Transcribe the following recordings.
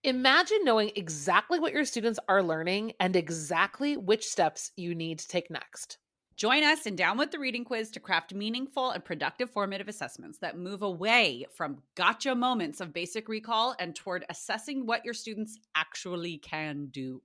Imagine knowing exactly what your students are learning and exactly which steps you need to take next. Join us in Down with the Reading Quiz to craft meaningful and productive formative assessments that move away from gotcha moments of basic recall and toward assessing what your students actually can do.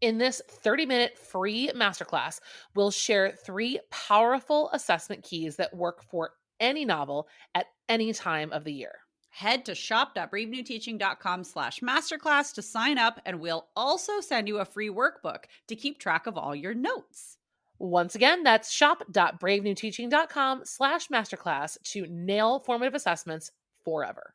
In this 30-minute free masterclass, we'll share 3 powerful assessment keys that work for any novel at any time of the year. Head to shop.bravenewteaching.com/masterclass to sign up, and we'll also send you a free workbook to keep track of all your notes. Once again, that's shop.bravenewteaching.com/masterclass to nail formative assessments forever.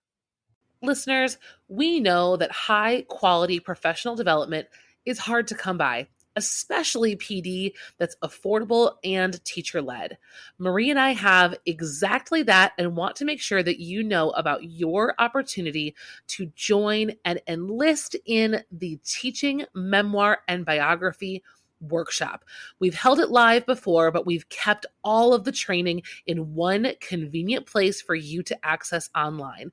Listeners, we know that high quality professional development is hard to come by, especially PD that's affordable and teacher led. Marie and I have exactly that and want to make sure that you know about your opportunity to join and enlist in the Teaching, Memoir, and Biography workshop. We've held it live before, but we've kept all of the training in one convenient place for you to access online.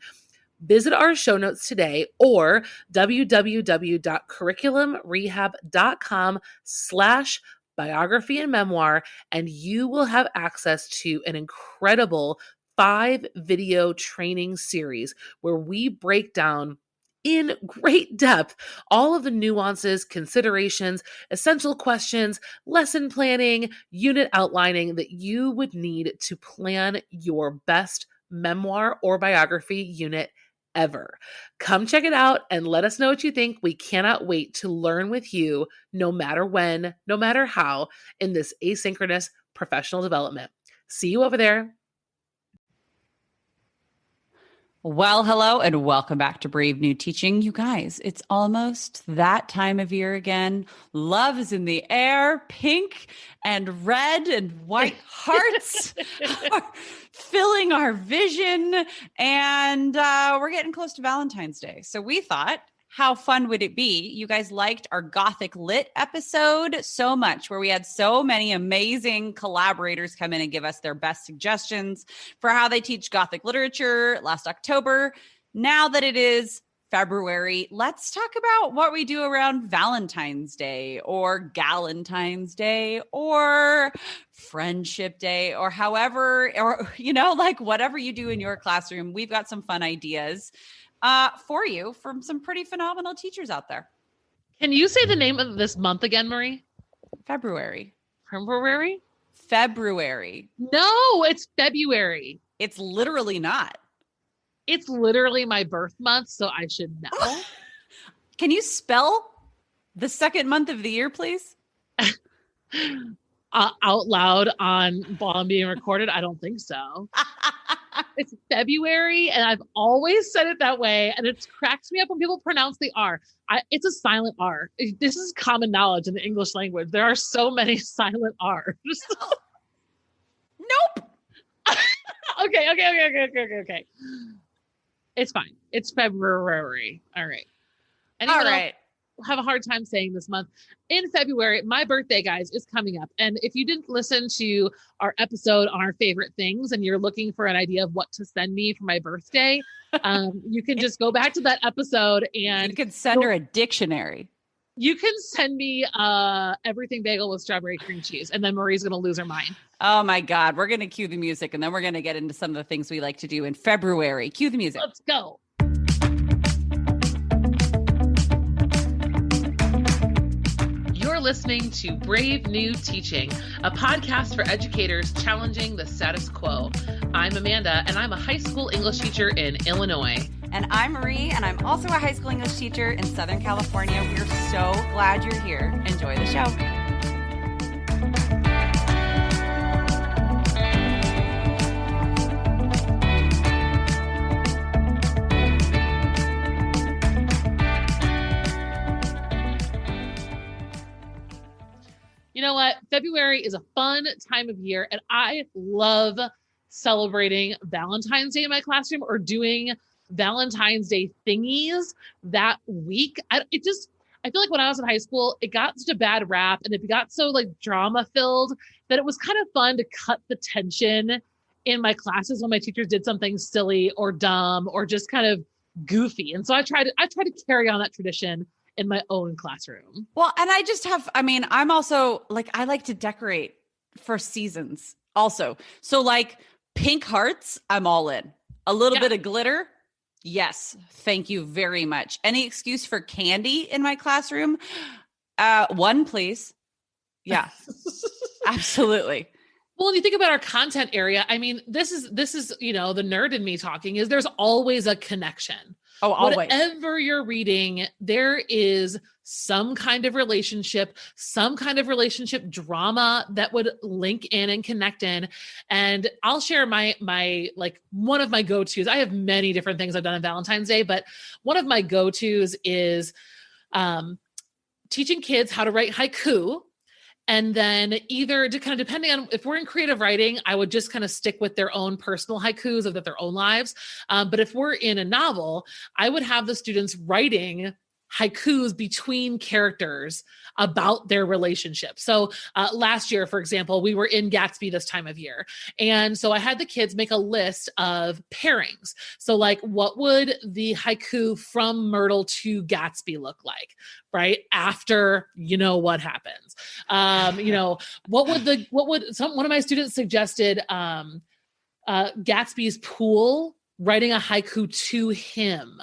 Visit our show notes today or www.curriculumrehab.com/biography and memoir, and you will have access to an incredible 5-video training series where we break down in great depth all of the nuances, considerations, essential questions, lesson planning, unit outlining that you would need to plan your best memoir or biography unit ever. Come check it out and let us know what you think. We cannot wait to learn with you, no matter when, no matter how, in this asynchronous professional development. See you over there. Well, hello and welcome back to Brave New Teaching. You guys, it's almost that time of year again. Love is in the air. Pink and red and white hearts are filling our vision. And we're getting close to Valentine's Day. So we thought, how fun would it be? You guys liked our Gothic Lit episode so much, where we had so many amazing collaborators come in and give us their best suggestions for how they teach Gothic literature last October. Now that it is February, let's talk about what we do around Valentine's Day or Galentine's Day or Friendship Day or however, or, like whatever you do in your classroom. We've got some fun ideas for you from some pretty phenomenal teachers out there. Can you say the name of this month again, Marie? February. February? February. No, it's February. It's literally not. It's literally my birth month, so I should know. Can you spell the second month of the year, please? Out loud while I'm being recorded? I don't think so. It's February, and I've always said it that way, and it cracks me up when people pronounce the R. It's a silent R. This is common knowledge in the English language. There are so many silent R's. Nope. Okay. It's fine. It's February. All right. Anyone else have a hard time saying this month? In February, my birthday, guys, is coming up. And if you didn't listen to our episode on our favorite things and you're looking for an idea of what to send me for my birthday, you can just go back to that episode and you can send her a dictionary. You can send me everything bagel with strawberry cream cheese, and then Marie's going to lose her mind. Oh my God. We're going to cue the music, and then we're going to get into some of the things we like to do in February. Cue the music. Let's go. You're listening to Brave New Teaching, a podcast for educators challenging the status quo. I'm Amanda, and I'm a high school English teacher in Illinois. And I'm Marie, and I'm also a high school English teacher in Southern California. We're so glad you're here. Enjoy the show. You know what? February is a fun time of year, and I love celebrating Valentine's Day in my classroom or doing Valentine's Day thingies that week. I feel like when I was in high school, it got such a bad rap and it got so like drama filled that it was kind of fun to cut the tension in my classes when my teachers did something silly or dumb or just kind of goofy. And so I try to carry on that tradition in my own classroom. Well, and I'm also like, I like to decorate for seasons also. So like pink hearts, I'm all in. A little bit of glitter. Yes. Thank you very much. Any excuse for candy in my classroom? One, please. Yeah, absolutely. Well, when you think about our content area, I mean, this is, the nerd in me talking, is there's always a connection. Oh, always. Whatever you're reading, there is some kind of relationship drama that would link in and connect in. And I'll share my like one of my go-tos. I have many different things I've done on Valentine's Day, but one of my go-tos is teaching kids how to write haiku. And then either to kind of depending on if we're in creative writing, I would just kind of stick with their own personal haikus of their own lives. But if we're in a novel, I would have the students writing haikus between characters about their relationship. So last year, for example, we were in Gatsby this time of year. And so I had the kids make a list of pairings. So like, what would the haiku from Myrtle to Gatsby look like, right? After, what happens, one of my students suggested Gatsby's pool, writing a haiku to him.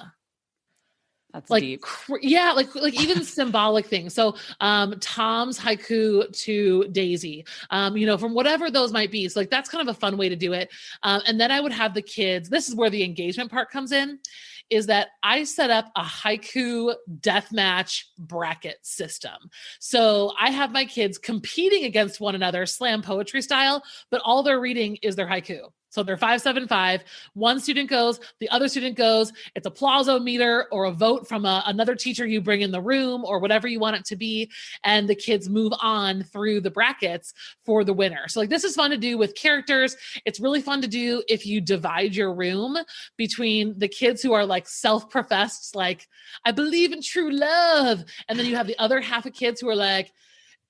That's like, deep. Like even symbolic things. So, Tom's haiku to Daisy, from whatever those might be. So like, that's kind of a fun way to do it. And then I would have the kids, this is where the engagement part comes in, is that I set up a haiku deathmatch bracket system. So I have my kids competing against one another, slam poetry style, but all they're reading is their haiku. So they're 5-7-5. One student goes, the other student goes. It's a applause-o-meter or a vote from another teacher you bring in the room or whatever you want it to be. And the kids move on through the brackets for the winner. So like, this is fun to do with characters. It's really fun to do if you divide your room between the kids who are like self-professed, like, I believe in true love. And then you have the other half of kids who are like,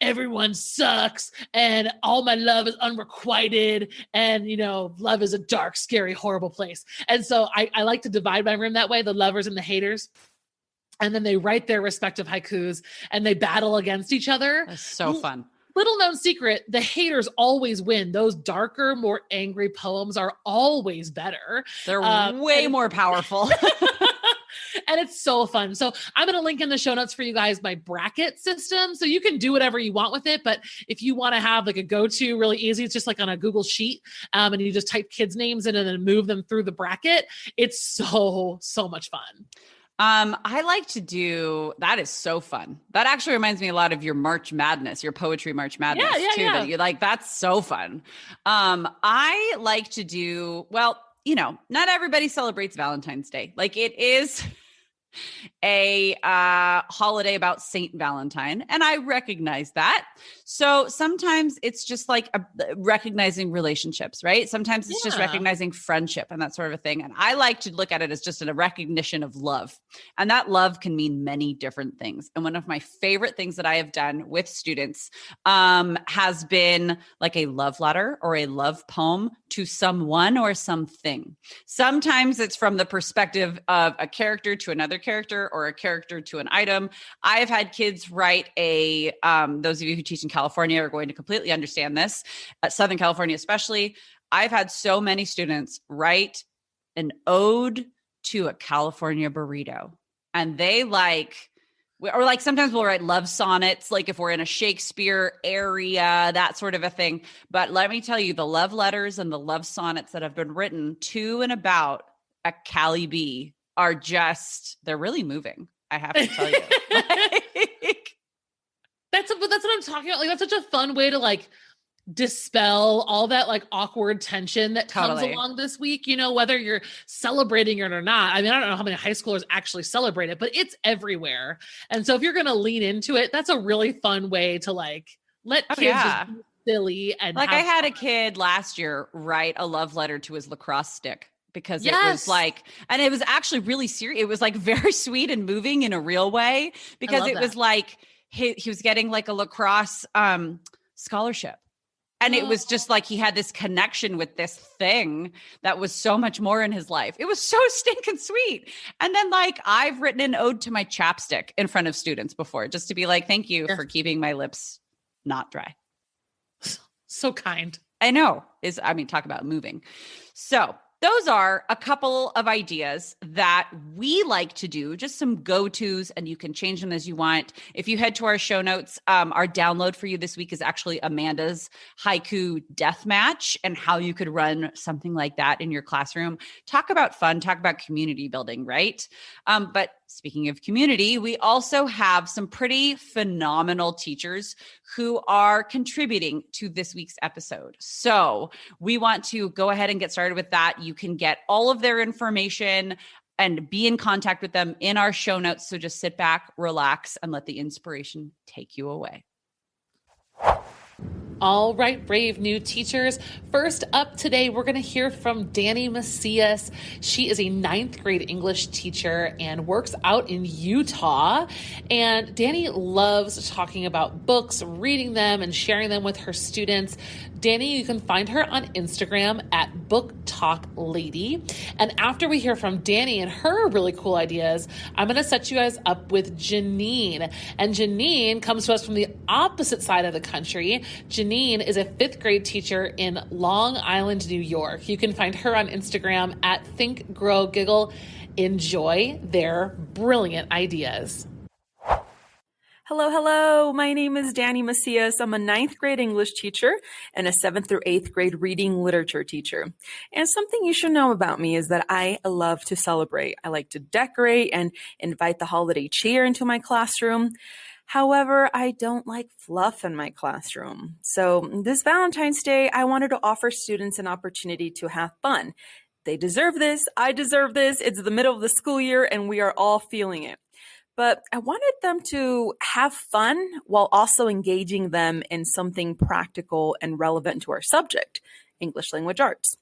everyone sucks and all my love is unrequited and love is a dark, scary, horrible place. And so I like to divide my room that way, the lovers and the haters, and then they write their respective haikus and they battle against each other. That's so fun. Little known secret, the haters always win. Those darker, more angry poems are always better. They're way more powerful. And it's so fun. So I'm going to link in the show notes for you guys my bracket system. So you can do whatever you want with it. But if you want to have like a go-to really easy, it's just like on a Google sheet and you just type kids' names in and then move them through the bracket. It's so much fun. I like to do, that is so fun. That actually reminds me a lot of your March Madness, your poetry March Madness too. That you like, that's so fun. I like to do, well, not everybody celebrates Valentine's Day. Like it is a holiday about Saint Valentine, and I recognize that. So sometimes it's just like recognizing relationships, right? Sometimes it's just recognizing friendship and that sort of a thing. And I like to look at it as just a recognition of love. And that love can mean many different things. And one of my favorite things that I have done with students has been like a love letter or a love poem to someone or something. Sometimes it's from the perspective of a character to another character or a character to an item. I've had kids write those of you who teach in California are going to completely understand this, Southern California especially. I've had so many students write an ode to a California burrito, and they sometimes we'll write love sonnets, like if we're in a Shakespeare area, that sort of a thing. But let me tell you, the love letters and the love sonnets that have been written to and about a Cali Bee are they're really moving. I have to tell you. That's what I'm talking about. Like, that's such a fun way to like dispel all that like awkward tension that comes along this week, whether you're celebrating it or not. I mean, I don't know how many high schoolers actually celebrate it, but it's everywhere. And so if you're going to lean into it, that's a really fun way to like let kids just be silly. And like I had a kid last year write a love letter to his lacrosse stick. Because it was like, and it was actually really serious. It was like very sweet and moving in a real way, because it was like he was getting like a lacrosse scholarship. And it was just like he had this connection with this thing that was so much more in his life. It was so stinking sweet. And then like I've written an ode to my chapstick in front of students before, just to be like, thank you for keeping my lips not dry. So kind. I know talk about moving. So those are a couple of ideas that we like to do, just some go-tos, and you can change them as you want. If you head to our show notes, our download for you this week is actually Amanda's haiku death match and how you could run something like that in your classroom. Talk about fun, talk about community building, right? But speaking of community, we also have some pretty phenomenal teachers who are contributing to this week's episode. So we want to go ahead and get started with that. You can get all of their information and be in contact with them in our show notes. So just sit back, relax, and let the inspiration take you away. All right, brave new teachers. First up today, we're going to hear from Dani Macias. She is a 9th grade English teacher and works out in Utah. And Dani loves talking about books, reading them, and sharing them with her students. Dani, you can find her on Instagram at Book Talk Lady. And after we hear from Dani and her really cool ideas, I'm going to set you guys up with Janine. And Janine comes to us from the opposite side of the country. Janine is a 5th grade teacher in Long Island, New York. You can find her on Instagram at Think, Grow, Giggle. Enjoy their brilliant ideas. Hello. My name is Dani Macias. I'm a 9th grade English teacher and a 7th through 8th grade reading literature teacher. And something you should know about me is that I love to celebrate. I like to decorate and invite the holiday cheer into my classroom. However, I don't like fluff in my classroom. So this Valentine's Day, I wanted to offer students an opportunity to have fun. They deserve this. I deserve this. It's the middle of the school year and we are all feeling it. But I wanted them to have fun while also engaging them in something practical and relevant to our subject, English language arts.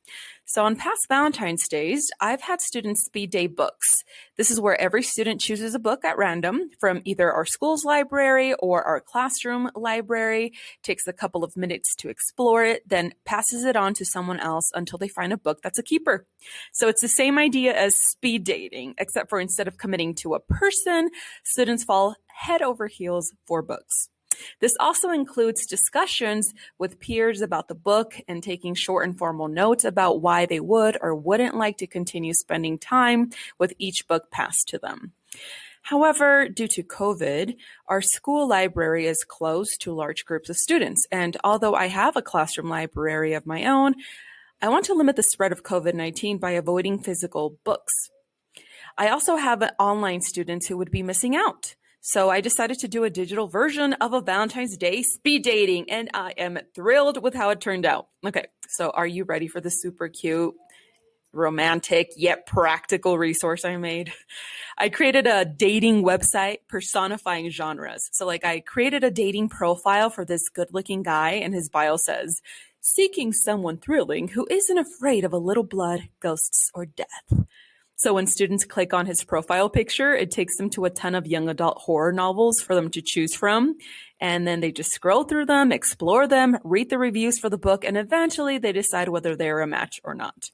So on past Valentine's Days, I've had students speed date books. This is where every student chooses a book at random from either our school's library or our classroom library, takes a couple of minutes to explore it, then passes it on to someone else until they find a book that's a keeper. So it's the same idea as speed dating, except for instead of committing to a person, students fall head over heels for books. This also includes discussions with peers about the book and taking short informal notes about why they would or wouldn't like to continue spending time with each book passed to them. However, due to COVID, our school library is closed to large groups of students. And although I have a classroom library of my own, I want to limit the spread of COVID-19 by avoiding physical books. I also have online students who would be missing out. So I decided to do a digital version of a Valentine's Day speed dating, and I am thrilled with how it turned out. Okay, so are you ready for the super cute, romantic, yet practical resource I made? I created a dating website personifying genres. So I created a dating profile for this good-looking guy, and his bio says, seeking someone thrilling who isn't afraid of a little blood, ghosts, or death. So when students click on his profile picture, it takes them to a ton of young adult horror novels for them to choose from. And then they just scroll through them, explore them, read the reviews for the book, and eventually they decide whether they're a match or not.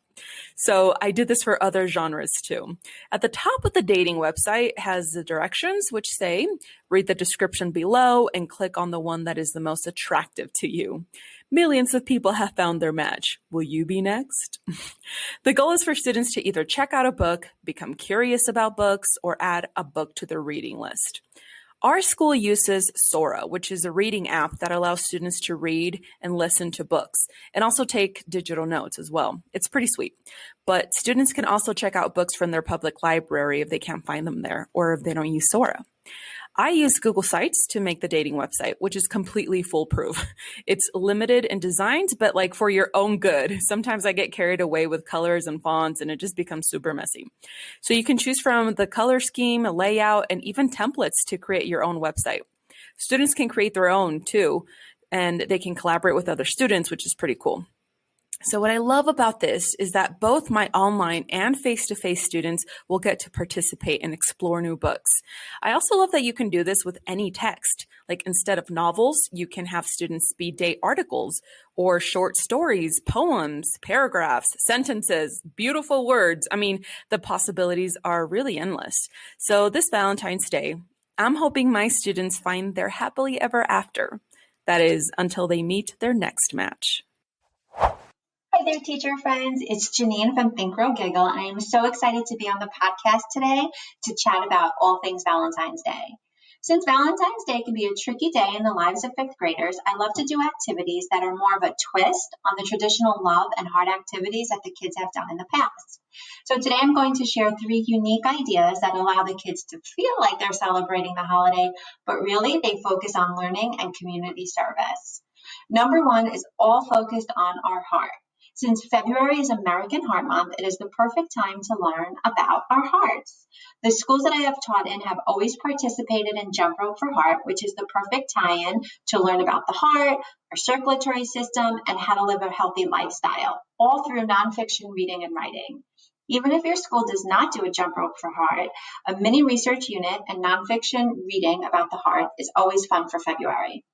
So I did this for other genres too. At the top of the dating website has the directions which say, read the description below and click on the one that is the most attractive to you. Millions of people have found their match. Will you be next? The goal is for students to either check out a book, become curious about books, or add a book to their reading list. Our school uses Sora, which is a reading app that allows students to read and listen to books and also take digital notes as well. It's pretty sweet. But students can also check out books from their public library if they can't find them there or if they don't use Sora. I use Google Sites to make the dating website, which is completely foolproof. It's limited in designs, but for your own good. Sometimes I get carried away with colors and fonts and it just becomes super messy. So you can choose from the color scheme, layout, and even templates to create your own website. Students can create their own too, and they can collaborate with other students, which is pretty cool. So what I love about this is that both my online and face-to-face students will get to participate and explore new books. I also love that you can do this with any text. Like instead of novels, you can have students speed date articles or short stories, poems, paragraphs, sentences, beautiful words. I mean, the possibilities are really endless. So this Valentine's Day, I'm hoping my students find their happily ever after. That is, until they meet their next match. Hi there, teacher friends. It's Janine from Think Grow Giggle, and I am so excited to be on the podcast today to chat about all things Valentine's Day. Since Valentine's Day can be a tricky day in the lives of fifth graders, I love to do activities that are more of a twist on the traditional love and heart activities that the kids have done in the past. So today I'm going to share 3 unique ideas that allow the kids to feel like they're celebrating the holiday, but really they focus on learning and community service. Number 1 is all focused on our heart. Since February is American Heart Month, it is the perfect time to learn about our hearts. The schools that I have taught in have always participated in Jump Rope for Heart, which is the perfect tie-in to learn about the heart, our circulatory system, and how to live a healthy lifestyle, all through nonfiction reading and writing. Even if your school does not do a Jump Rope for Heart, a mini research unit and nonfiction reading about the heart is always fun for February.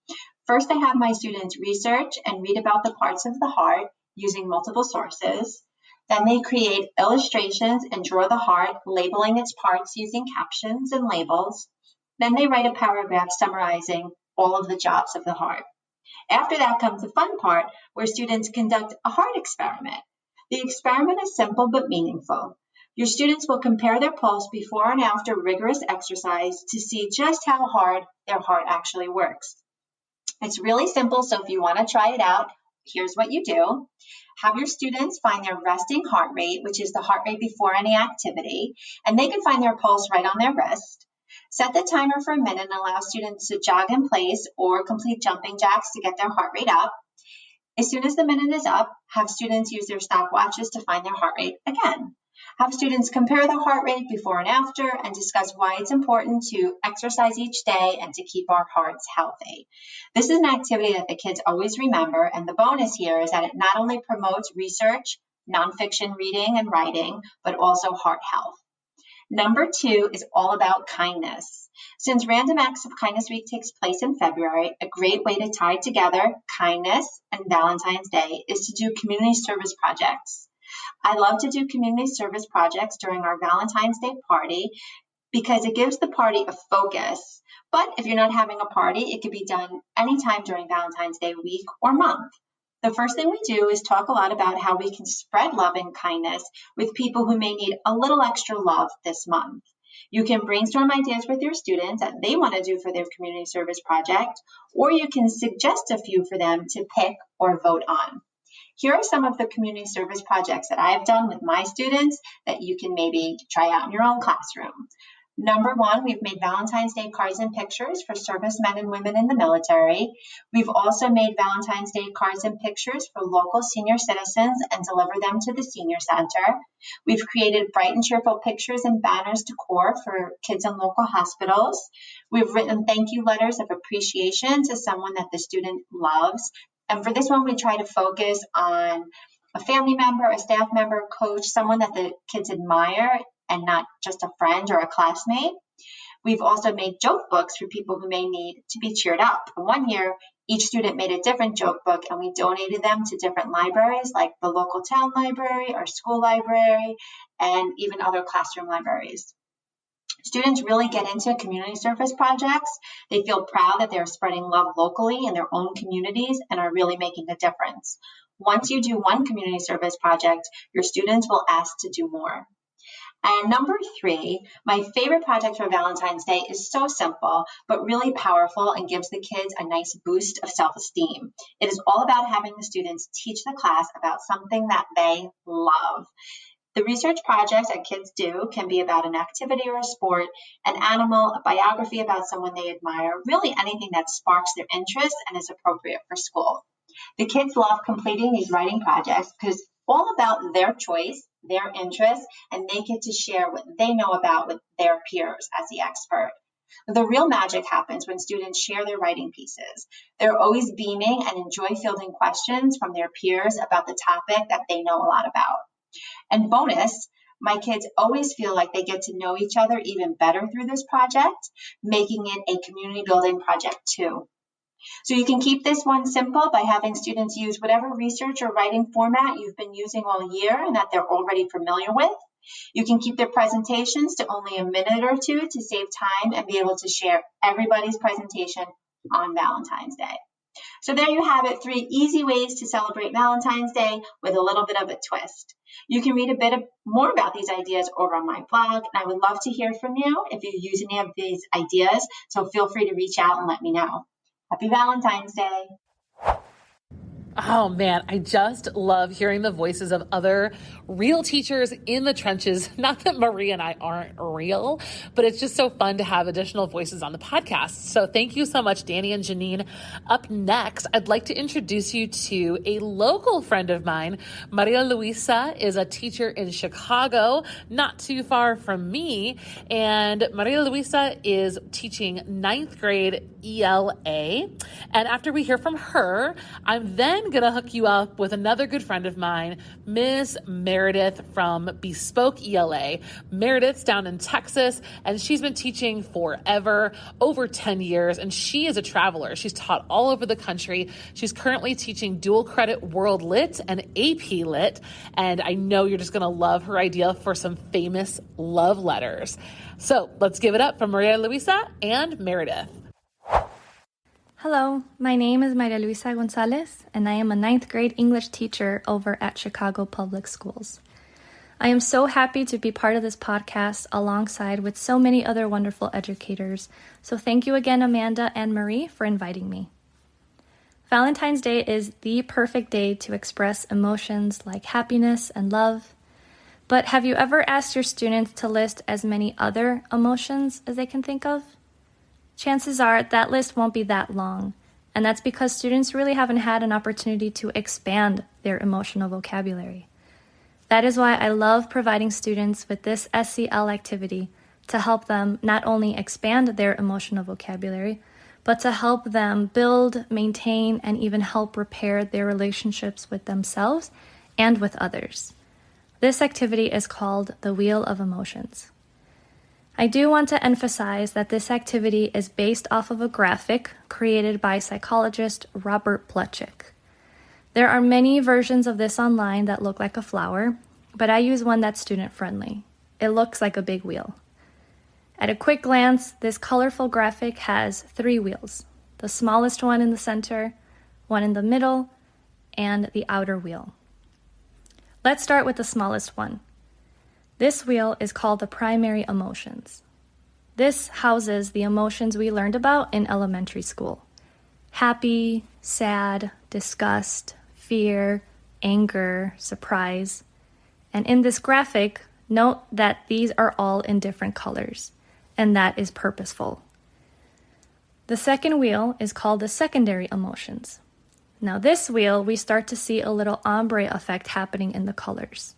First, I have my students research and read about the parts of the heart using multiple sources. Then they create illustrations and draw the heart, labeling its parts using captions and labels. Then they write a paragraph summarizing all of the jobs of the heart. After that comes the fun part, where students conduct a heart experiment. The experiment is simple but meaningful. Your students will compare their pulse before and after rigorous exercise to see just how hard their heart actually works. It's really simple, so if you want to try it out, here's what you do. Have your students find their resting heart rate, which is the heart rate before any activity, and they can find their pulse right on their wrist. Set the timer for a minute and allow students to jog in place or complete jumping jacks to get their heart rate up. As soon as the minute is up, have students use their stopwatches to find their heart rate again. Have students compare the heart rate before and after and discuss why it's important to exercise each day and to keep our hearts healthy. This is an activity that the kids always remember, and the bonus here is that it not only promotes research, nonfiction reading and writing, but also heart health. Number 2 is all about kindness. Since Random Acts of Kindness Week takes place in February, a great way to tie together kindness and Valentine's Day is to do community service projects. I love to do community service projects during our Valentine's Day party because it gives the party a focus. But if you're not having a party, it could be done anytime during Valentine's Day week or month. The first thing we do is talk a lot about how we can spread love and kindness with people who may need a little extra love this month. You can brainstorm ideas with your students that they want to do for their community service project, or you can suggest a few for them to pick or vote on. Here are some of the community service projects that I've done with my students that you can maybe try out in your own classroom. Number 1, we've made Valentine's Day cards and pictures for servicemen and women in the military. We've also made Valentine's Day cards and pictures for local senior citizens and deliver them to the senior center. We've created bright and cheerful pictures and banners decor for kids in local hospitals. We've written thank you letters of appreciation to someone that the student loves. And for this one, we try to focus on a family member, a staff member, coach, someone that the kids admire and not just a friend or a classmate. We've also made joke books for people who may need to be cheered up. And one year, each student made a different joke book and we donated them to different libraries like the local town library, our school library, and even other classroom libraries. Students really get into community service projects. They feel proud that they're spreading love locally in their own communities and are really making a difference. Once you do one community service project, your students will ask to do more. And number 3, my favorite project for Valentine's Day is so simple, but really powerful and gives the kids a nice boost of self-esteem. It is all about having the students teach the class about something that they love. The research projects that kids do can be about an activity or a sport, an animal, a biography about someone they admire, really anything that sparks their interest and is appropriate for school. The kids love completing these writing projects because it's all about their choice, their interests, and they get to share what they know about with their peers as the expert. The real magic happens when students share their writing pieces. They're always beaming and enjoy fielding questions from their peers about the topic that they know a lot about. And bonus, my kids always feel like they get to know each other even better through this project, making it a community building project too. So you can keep this one simple by having students use whatever research or writing format you've been using all year and that they're already familiar with. You can keep their presentations to only a minute or two to save time and be able to share everybody's presentation on Valentine's Day. So there you have it, 3 easy ways to celebrate Valentine's Day with a little bit of a twist. You can read a bit more about these ideas over on my blog, and I would love to hear from you if you use any of these ideas, so feel free to reach out and let me know. Happy Valentine's Day. Oh man, I just love hearing the voices of other real teachers in the trenches. Not that Marie and I aren't real, but it's just so fun to have additional voices on the podcast. So thank you so much, Danny and Janine. Up next, I'd like to introduce you to a local friend of mine. Maria Luisa is a teacher in Chicago, not too far from me. And Maria Luisa is teaching 9th grade ELA. And after we hear from her, I'm then going to hook you up with another good friend of mine, Ms. Meredith from Bespoke ELA. Meredith's down in Texas, and she's been teaching forever, over 10 years, and she is a traveler. She's taught all over the country. She's currently teaching dual credit World Lit and AP Lit, and I know you're just going to love her idea for some famous love letters. So let's give it up for Maria Luisa and Meredith. Hello, my name is Maria Luisa Gonzalez, and I am a 9th grade English teacher over at Chicago Public Schools. I am so happy to be part of this podcast alongside with so many other wonderful educators, so thank you again, Amanda and Marie, for inviting me. Valentine's Day is the perfect day to express emotions like happiness and love, but have you ever asked your students to list as many other emotions as they can think of? Chances are that list won't be that long, and that's because students really haven't had an opportunity to expand their emotional vocabulary. That is why I love providing students with this SEL activity to help them not only expand their emotional vocabulary, but to help them build, maintain, and even help repair their relationships with themselves and with others. This activity is called the Wheel of Emotions. I do want to emphasize that this activity is based off of a graphic created by psychologist Robert Plutchik. There are many versions of this online that look like a flower, but I use one that's student-friendly. It looks like a big wheel. At a quick glance, this colorful graphic has 3 wheels, the smallest one in the center, one in the middle, and the outer wheel. Let's start with the smallest one. This wheel is called the primary emotions. This houses the emotions we learned about in elementary school: happy, sad, disgust, fear, anger, surprise. And in this graphic, note that these are all in different colors, and that is purposeful. The second wheel is called the secondary emotions. Now this wheel, we start to see a little ombre effect happening in the colors.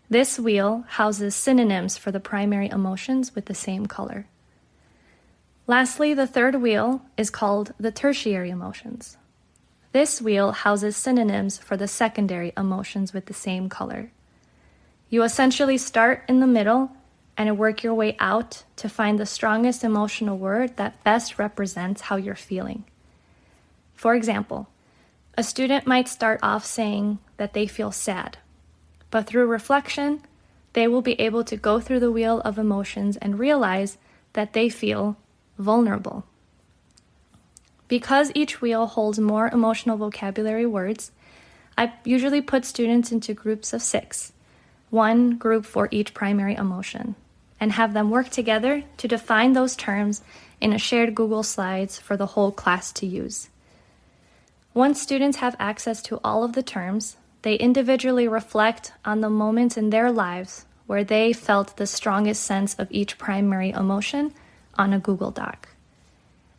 This wheel houses synonyms for the primary emotions with the same color. Lastly, the third wheel is called the tertiary emotions. This wheel houses synonyms for the secondary emotions with the same color. You essentially start in the middle and work your way out to find the strongest emotional word that best represents how you're feeling. For example, a student might start off saying that they feel sad, but through reflection, they will be able to go through the wheel of emotions and realize that they feel vulnerable. Because each wheel holds more emotional vocabulary words, I usually put students into groups of 6, 1 group for each primary emotion, and have them work together to define those terms in a shared Google Slides for the whole class to use. Once students have access to all of the terms, they individually reflect on the moments in their lives where they felt the strongest sense of each primary emotion on a Google Doc.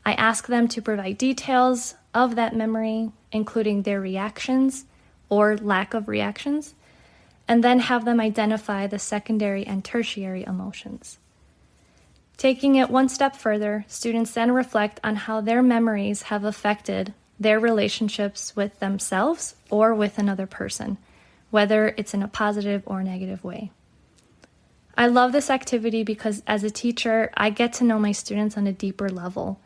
I ask them to provide details of that memory, including their reactions or lack of reactions, and then have them identify the secondary and tertiary emotions. Taking it one step further, students then reflect on how their memories have affected their relationships with themselves or with another person, whether it's in a positive or negative way. I love this activity because as a teacher, I get to know my students on a deeper level,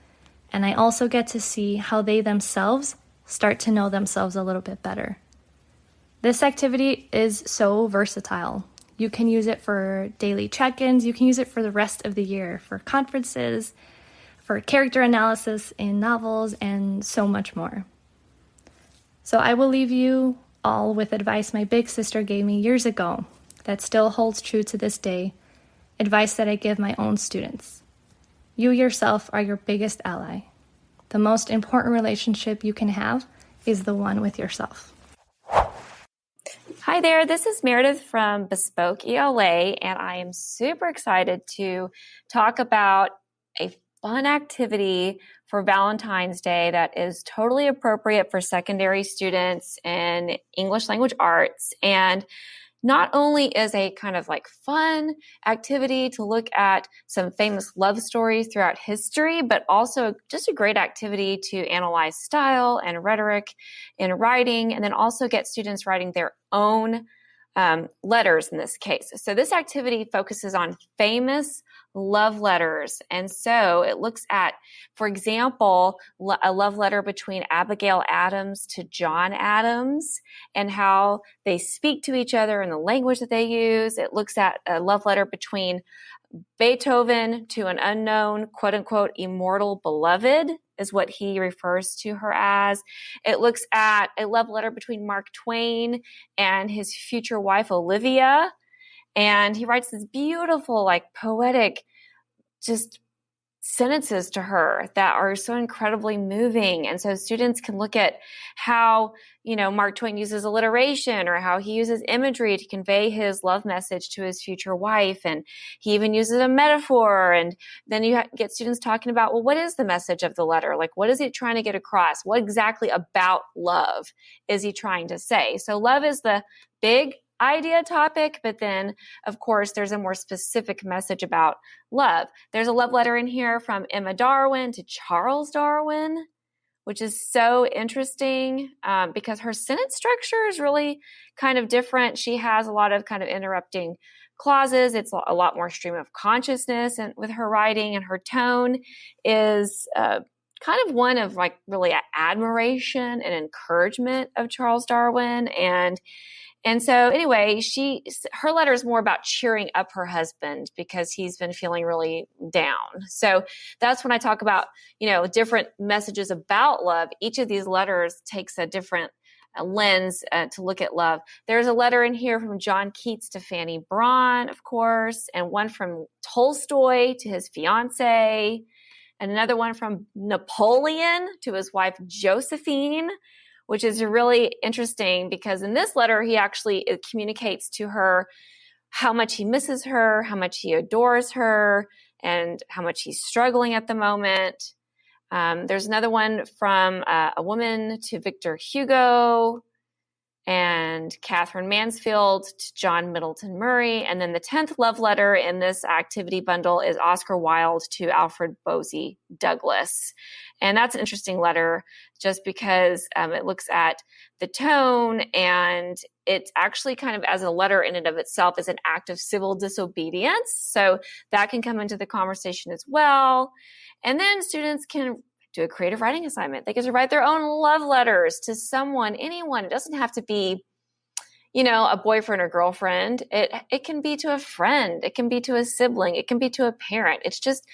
and I also get to see how they themselves start to know themselves a little bit better. This activity is so versatile. You can use it for daily check-ins, you can use it for the rest of the year, for conferences, for character analysis in novels, and so much more. So I will leave you all with advice my big sister gave me years ago that still holds true to this day, advice that I give my own students. You yourself are your biggest ally. The most important relationship you can have is the one with yourself. Hi there, this is Meredith from Bespoke ELA, and I am super excited to talk about a fun activity for Valentine's Day that is totally appropriate for secondary students in English language arts. And not only is a kind of like fun activity to look at some famous love stories throughout history, but also just a great activity to analyze style and rhetoric in writing, and then also get students writing their own letters in this case. So this activity focuses on famous love letters. And so it looks at, for example, a love letter between Abigail Adams to John Adams and how they speak to each other and the language that they use. It looks at a love letter between Beethoven to an unknown, quote unquote, immortal beloved is what he refers to her as. It looks at a love letter between Mark Twain and his future wife, Olivia. And he writes this beautiful, like poetic, just sentences to her that are so incredibly moving. And so students can look at how, Mark Twain uses alliteration or how he uses imagery to convey his love message to his future wife. And he even uses a metaphor. And then you get students talking about, well, what is the message of the letter? Like, what is he trying to get across? What exactly about love is he trying to say? So love is the big idea topic, but then of course there's a more specific message about love. There's a love letter in here from Emma Darwin to Charles Darwin, which is so interesting because her sentence structure is really kind of different. She has a lot of kind of interrupting clauses. It's a lot more stream of consciousness and with her writing, and her tone is kind of one of like really admiration and encouragement of Charles Darwin. And so anyway, her letter is more about cheering up her husband because he's been feeling really down. So that's when I talk about, different messages about love. Each of these letters takes a different lens to look at love. There's a letter in here from John Keats to Fanny Braun, of course, and one from Tolstoy to his fiance, and another one from Napoleon to his wife Josephine, which is really interesting because in this letter, he actually communicates to her how much he misses her, how much he adores her, and how much he's struggling at the moment. There's another one from a woman to Victor Hugo and Catherine Mansfield to John Middleton Murray. And then the 10th love letter in this activity bundle is Oscar Wilde to Alfred Bosie Douglas. And that's an interesting letter just because it looks at the tone, and it's actually kind of as a letter in and of itself is an act of civil disobedience. So that can come into the conversation as well. And then students can do a creative writing assignment. They get to write their own love letters to someone, anyone. It doesn't have to be, a boyfriend or girlfriend. It can be to a friend. It can be to a sibling. It can be to a parent. It's just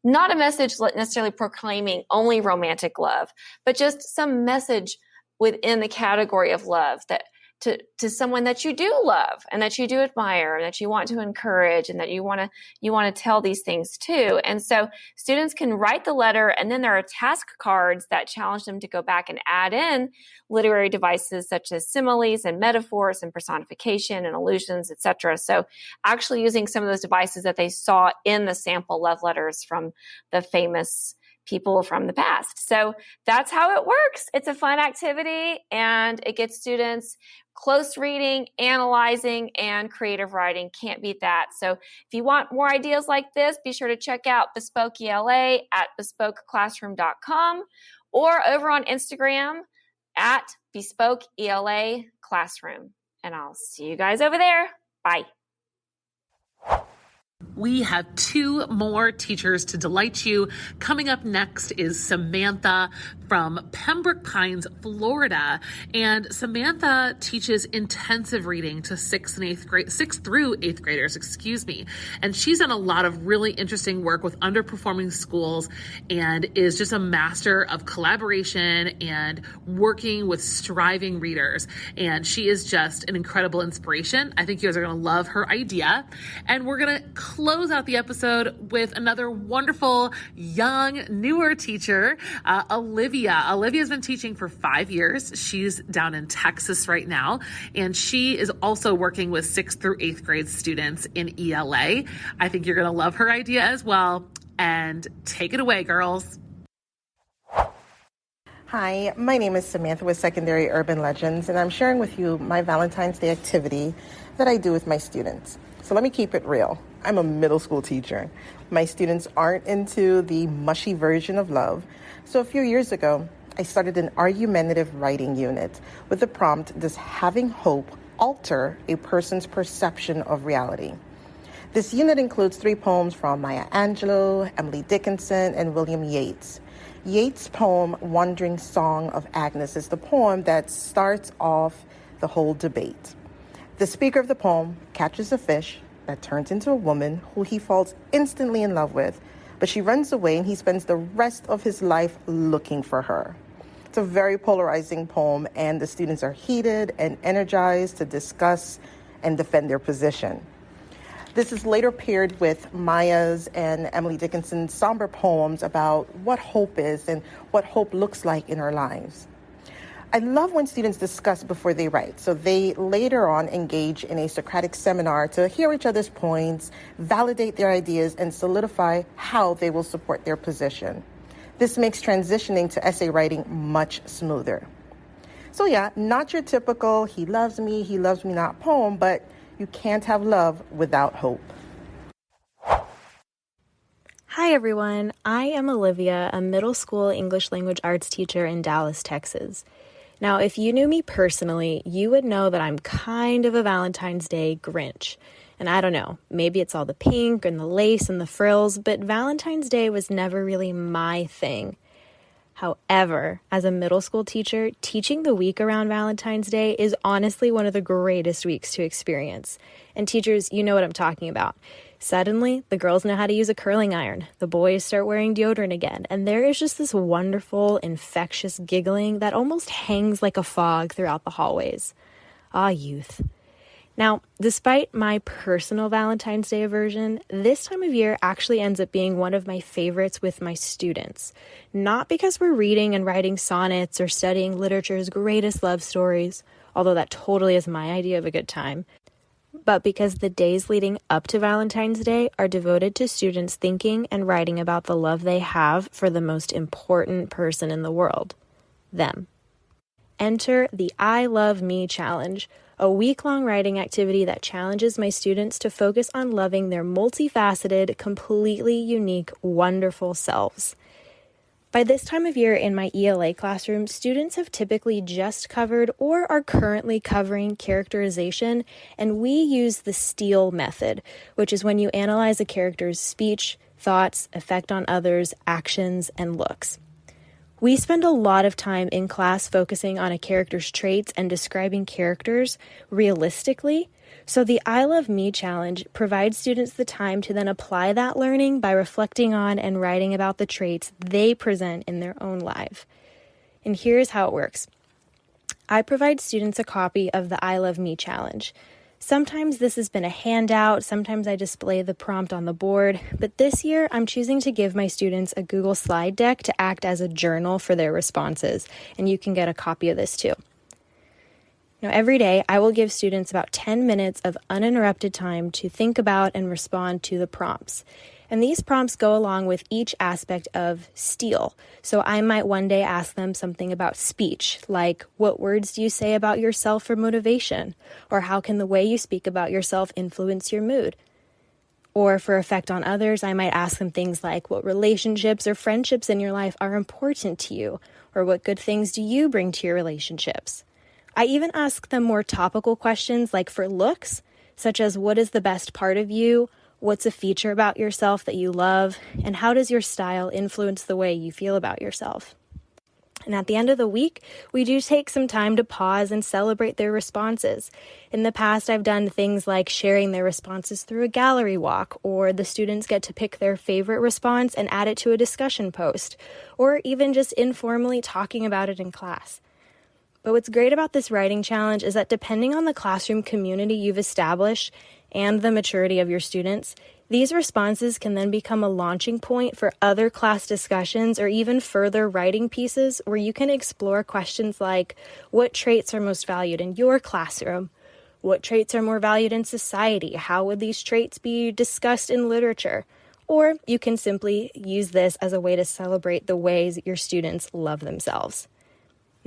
not a message necessarily proclaiming only romantic love, but just some message within the category of love that to someone that you do love and that you do admire and that you want to encourage and that you want to tell these things to. And so students can write the letter, and then there are task cards that challenge them to go back and add in literary devices such as similes and metaphors and personification and allusions, etc. So actually using some of those devices that they saw in the sample love letters from the famous people from the past. So that's how it works. It's a fun activity, and it gets students close reading, analyzing, and creative writing. Can't beat that. So if you want more ideas like this, be sure to check out Bespoke ELA at bespokeclassroom.com or over on Instagram at Bespoke ELA Classroom. And I'll see you guys over there. Bye. We have 2 more teachers to delight you. Coming up next is Samantha from Pembroke Pines, Florida. And Samantha teaches intensive reading to 6th through 8th graders, And she's done a lot of really interesting work with underperforming schools and is just a master of collaboration and working with striving readers. And she is just an incredible inspiration. I think you guys are going to love her idea. And we're going to close out the episode with another wonderful, young, newer teacher, Olivia. Olivia's been teaching for 5 years. She's down in Texas right now, and she is also working with 6th through 8th grade students in ELA. I think you're going to love her idea as well. And take it away, girls. Hi, my name is Samantha with Secondary Urban Legends, and I'm sharing with you my Valentine's Day activity that I do with my students. So let me keep it real. I'm a middle school teacher. My students aren't into the mushy version of love. So a few years ago, I started an argumentative writing unit with the prompt, does having hope alter a person's perception of reality? This unit includes 3 poems from Maya Angelou, Emily Dickinson, and William Yeats. Yeats' poem, Wandering Song of Agnes, is the poem that starts off the whole debate. The speaker of the poem catches a fish that turns into a woman who he falls instantly in love with, but she runs away and he spends the rest of his life looking for her. It's a very polarizing poem, and the students are heated and energized to discuss and defend their position. This is later paired with Maya's and Emily Dickinson's somber poems about what hope is and what hope looks like in our lives. I love when students discuss before they write, so they later on engage in a Socratic seminar to hear each other's points, validate their ideas, and solidify how they will support their position. This makes transitioning to essay writing much smoother. So yeah, not your typical he loves me not poem, but you can't have love without hope. Hi everyone, I am Olivia, a middle school English language arts teacher in Dallas, Texas. Now, if you knew me personally, you would know that I'm kind of a Valentine's Day Grinch. And I don't know, maybe it's all the pink and the lace and the frills, but Valentine's Day was never really my thing. However, as a middle school teacher, teaching the week around Valentine's Day is honestly one of the greatest weeks to experience. And teachers, you know what I'm talking about. Suddenly, the girls know how to use a curling iron. The boys start wearing deodorant again. And there is just this wonderful, infectious giggling that almost hangs like a fog throughout the hallways. Ah, youth. Now, despite my personal Valentine's Day aversion, this time of year actually ends up being one of my favorites with my students. Not because we're reading and writing sonnets or studying literature's greatest love stories, although that totally is my idea of a good time, but because the days leading up to Valentine's Day are devoted to students thinking and writing about the love they have for the most important person in the world, them. Enter the I Love Me Challenge, a week-long writing activity that challenges my students to focus on loving their multifaceted, completely unique, wonderful selves. By this time of year in my ELA classroom, students have typically just covered or are currently covering characterization, and we use the STEAL method, which is when you analyze a character's speech, thoughts, effect on others, actions, and looks. We spend a lot of time in class focusing on a character's traits and describing characters realistically, so the I Love Me challenge provides students the time to then apply that learning by reflecting on and writing about the traits they present in their own life. And here's how it works. I provide students a copy of the I Love Me challenge. Sometimes this has been a handout, sometimes I display the prompt on the board, but this year I'm choosing to give my students a Google slide deck to act as a journal for their responses, and you can get a copy of this too. Now, every day I will give students about 10 minutes of uninterrupted time to think about and respond to the prompts. And these prompts go along with each aspect of style. So I might one day ask them something about speech, like what words do you say about yourself for motivation? Or how can the way you speak about yourself influence your mood? Or for effect on others, I might ask them things like what relationships or friendships in your life are important to you? Or what good things do you bring to your relationships? I even ask them more topical questions like for looks, such as what is the best part of you? What's a feature about yourself that you love? And how does your style influence the way you feel about yourself? And at the end of the week, we do take some time to pause and celebrate their responses. In the past, I've done things like sharing their responses through a gallery walk, or the students get to pick their favorite response and add it to a discussion post, or even just informally talking about it in class. But what's great about this writing challenge is that depending on the classroom community you've established and the maturity of your students, these responses can then become a launching point for other class discussions or even further writing pieces where you can explore questions like, what traits are most valued in your classroom? What traits are more valued in society? How would these traits be discussed in literature? Or you can simply use this as a way to celebrate the ways your students love themselves.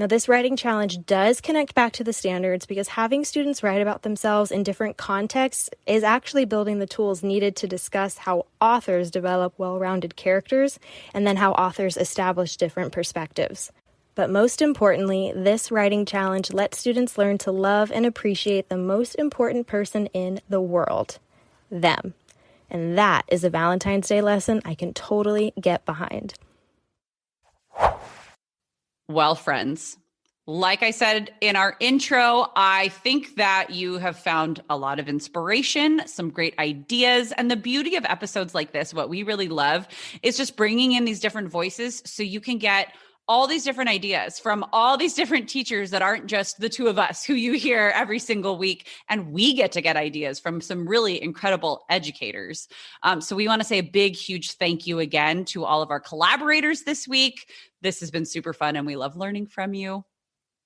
Now, this writing challenge does connect back to the standards because having students write about themselves in different contexts is actually building the tools needed to discuss how authors develop well-rounded characters and then how authors establish different perspectives. But most importantly, this writing challenge lets students learn to love and appreciate the most important person in the world, them. And that is a Valentine's Day lesson I can totally get behind. Well, friends, like I said in our intro, I think that you have found a lot of inspiration, some great ideas. And the beauty of episodes like this, what we really love, is just bringing in these different voices so you can get all these different ideas from all these different teachers that aren't just the two of us who you hear every single week. And we get to get ideas from some really incredible educators. So we want to say a big, huge thank you again to all of our collaborators this week. This has been super fun and we love learning from you.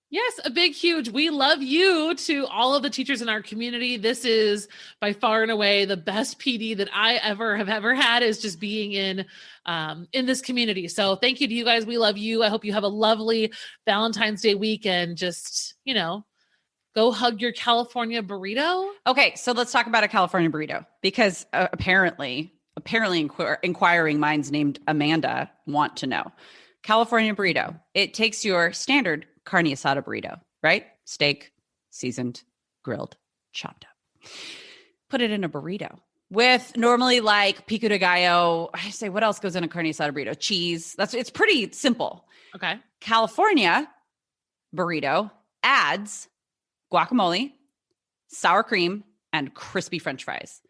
Yes, a big, huge, we love you to all of the teachers in our community. This is by far and away the best PD that I have ever had, is just being in this community. So thank you to you guys. We love you. I hope you have a lovely Valentine's Day week and just, go hug your California burrito. Okay, so let's talk about a California burrito because apparently inquiring minds named Amanda want to know. California burrito, it takes your standard carne asada burrito, right? Steak, seasoned, grilled, chopped up. Put it in a burrito with normally like pico de gallo. I say, what else goes in a carne asada burrito? Cheese. It's pretty simple. Okay. California burrito adds guacamole, sour cream, and crispy French fries.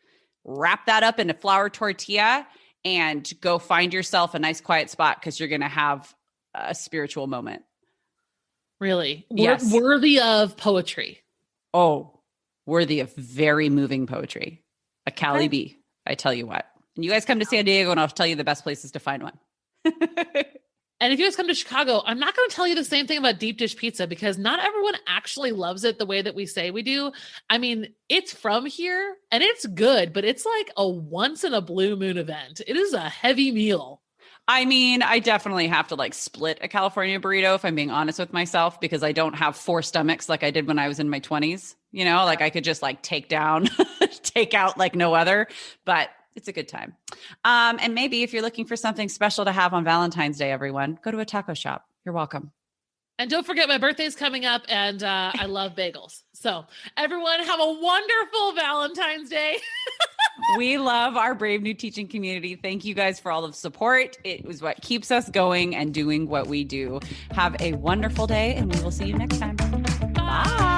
Wrap that up in a flour tortilla and go find yourself a nice quiet spot because you're going to have a spiritual moment. Really? Yes. Worthy of poetry. Oh, worthy of very moving poetry. A Cali B, I tell you what. And you guys come to San Diego and I'll tell you the best places to find one. And if you guys come to Chicago, I'm not going to tell you the same thing about deep dish pizza because not everyone actually loves it the way that we say we do. I mean, it's from here and it's good, but it's like a once in a blue moon event. It is a heavy meal. I mean, I definitely have to like split a California burrito if I'm being honest with myself because I don't have 4 stomachs like I did when I was in my 20s. Like I could just like take out like no other, but it's a good time. And maybe if you're looking for something special to have on Valentine's Day, everyone, go to a taco shop. You're welcome. And don't forget my birthday's coming up and I love bagels. So everyone have a wonderful Valentine's Day. We love our brave new teaching community. Thank you guys for all of the support. It was what keeps us going and doing what we do. Have a wonderful day and we will see you next time. Bye.